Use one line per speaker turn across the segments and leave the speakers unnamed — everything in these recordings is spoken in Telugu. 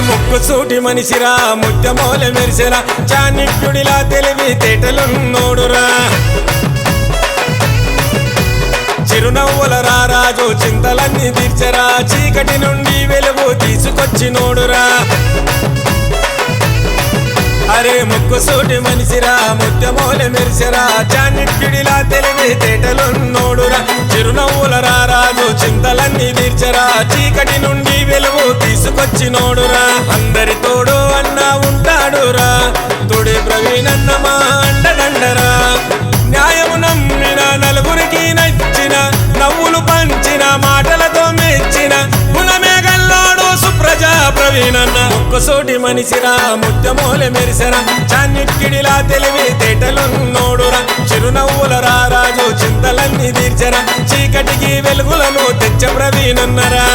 ముక్కు సూటి మనిషిరా ముత్యమోలె మెరిసెరా చాణక్యుడిలా తెలివి తేటలున్నోడురా చిరునవ్వుల రారాజు చింతలన్నీ తీర్చరా చీకటి నుండి వెలుగు తీసుకొచ్చినోడురా అరే ముక్కు సూటి మనిషిరా ముత్యమోలె మెరిసెరా చాణక్యుడిలా తెలివి తేటలున్నోడురా చిరునవ్వుల రారాజు చింతలన్నీ తీర్చరా చీకటి నుండి వెలుగు తీసుకొచ్చినోడురా అందరి తోడు అన్నా ఉంటాడురా తోడే ప్రవీణన్న మా అండదండరా న్యాయము నమ్మిన నలుగురికి నచ్చిన నవ్వులు పంచిన మాటలతో మెచ్చిన గుణమే గల్లోడు సుప్రజా ప్రవీణన్న ఒక్కసోటి మనిషిరా ముత్యమోలె మెరిసెరా చాణక్యుడిలా తెలివి తేటలున్నోడురా చిరునవ్వుల రారాజు చింతలన్నీ తీర్చరా చీకటికి వెలుగులను తెచ్చ ప్రవీణన్నరా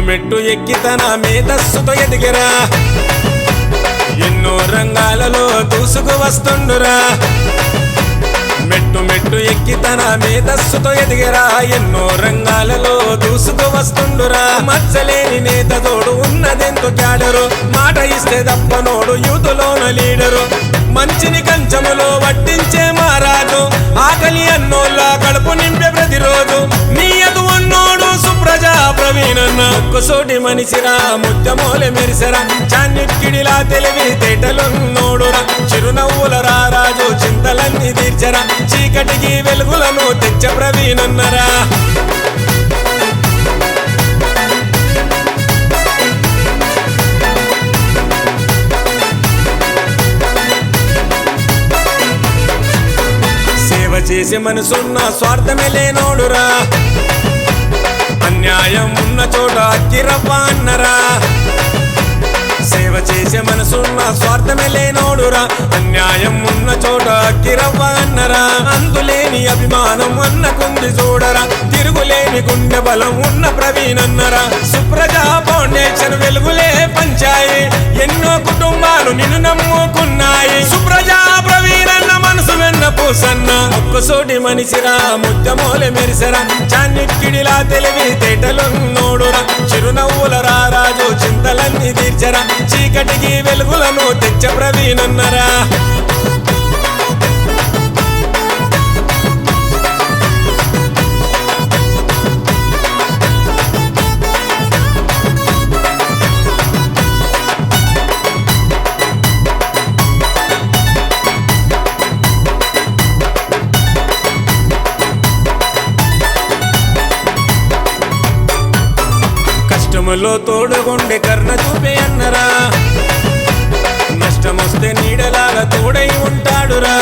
మెట్టు ఎక్కి తన మేధస్సుతో ఎదిగరా ఎన్నో రంగాలలో దూసుకు వస్తుండురా మెట్టు ఎక్కి తన మేధస్సుతో ఎదిగరా ఎన్నో రంగాలలో దూసుకు వస్తుండురా మచ్చలేని నేత తోడు ఉన్నదెంతో క్యాడరు మాట ఇస్తే తప్పనోడు యూతులోన లీడరు మంచిని కంచములో వడ్డించే మహారాజు ఆకలి అన్నోళ్ళ కడుపు నింపే ప్రతిరోజు నీయదు ఉన్నోడు సుప్రజా ప్రవీణన్న ఒక్కసోటి మనిషిరా ముత్యమోలె మెరిసెరా చాణక్యుడిలా తెలివి తేటలున్నోడురా చిరునవ్వుల రారాజు చింతలన్నీ తీర్చరా చీకటికి వెలుగులను తెచ్చ ప్రవీణన్నరా చేసి మనసున్న స్వార్థమే లేనోడురా అన్యాయం ఉన్న చోట అక్కిరవ్వ అన్నరా సేవ చేసే మనసున్న స్వార్థమే లేనోడురా అన్యాయం ఉన్న చోట అక్కిరవ్వ అన్నరా అందులేని అభిమానం అన్నకుంది చూడరా తిరుగులేని గుండె బలం ఉన్న ప్రవీణన్నరా సుప్రజా ఫౌండేషన్ వెలుగులే పంచాయి ఎన్నో కుటుంబాలు నిన్ను నమ్ముకున్నాయి సుప్రజా ప్రవీణన్న మనసు వెన్న పూసన్న ఒక్కసోటి మనిషిరా ముత్యమోలె మెరిసెరా చాణక్యుడిలా తెలివి తేటలున్నోడురా చిరునవ్వుల రారాజు చింతలన్నీ తీర్చరా చీకటికి వెలుగులను తెచ్చ ప్రవీణన్నరా కష్టములో తోడుగుండే కర్ణ చూపే అన్నరా నష్టమొస్తే నీడలాగా తోడై ఉంటాడురా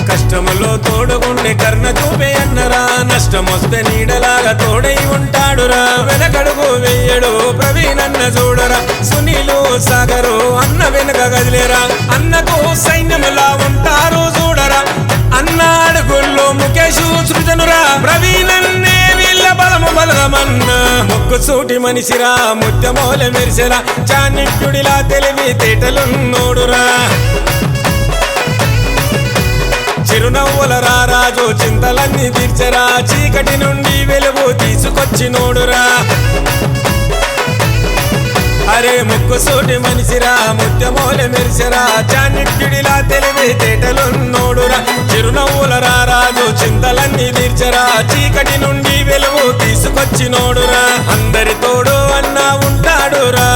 కష్టములో తోడుగుండే కర్ణ చూపే అన్నరా నష్టమొస్తే నీడలాగా తోడై ఉంటాడురా వెనకడుగు వెయ్యడు ప్రవీణన్న చూడరా సునీలు సాగరు అన్న వెనుక గదిలేరా అన్నకు సైన్యములా ఉంటారు చూడరా అన్న అడుగుల్లో ముఖేషు సృజనురా ప్రవీణన్నే వీళ్ళ బలము బలమన్న ముక్కుసూటి మనిషిరా ముత్యమోలె మెరిసెరా చాణక్యుడిలా తెలివి తేటలున్నోడురా చిరునవ్వుల రారాజు చింతలన్నీ తీర్చరా చీకటి నుండి వెలుగు తీసుకొచ్చినోడురా అరే ముక్కుసూటి మనిషిరా ముత్యమోలె మెరిసెరా చాణక్యుడిలా తెలివి తేటలున్నోడురా చిరునవ్వుల రారాజు చింతలన్నీ తీర్చరా చీకటి నుండి వెలుగు తీసుకొచ్చినోడురా అందరి తోడు అన్నా ఉంటాడురా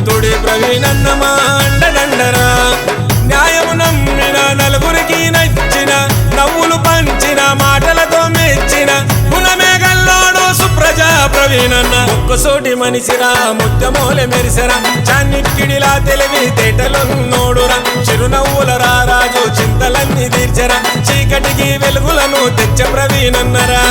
తోడే ప్రవీణన్న మా అండదండరా న్యాయము నమ్మిన నలుగురికి నచ్చిన నవ్వులు పంచిన మాటలతో మెచ్చిన గుణమే గల్లోడు సుప్రజా ప్రవీణన్న ఒక్కసోటి మనిషిరా ముత్యమోలె మెరిసెరా చాణక్యుడిలా తెలివి తేటలున్నోడురా చిరునవ్వుల రారాజు చింతలన్నీ తీర్చరా చీకటికి వెలుగులను తెచ్చ ప్రవీణన్నరా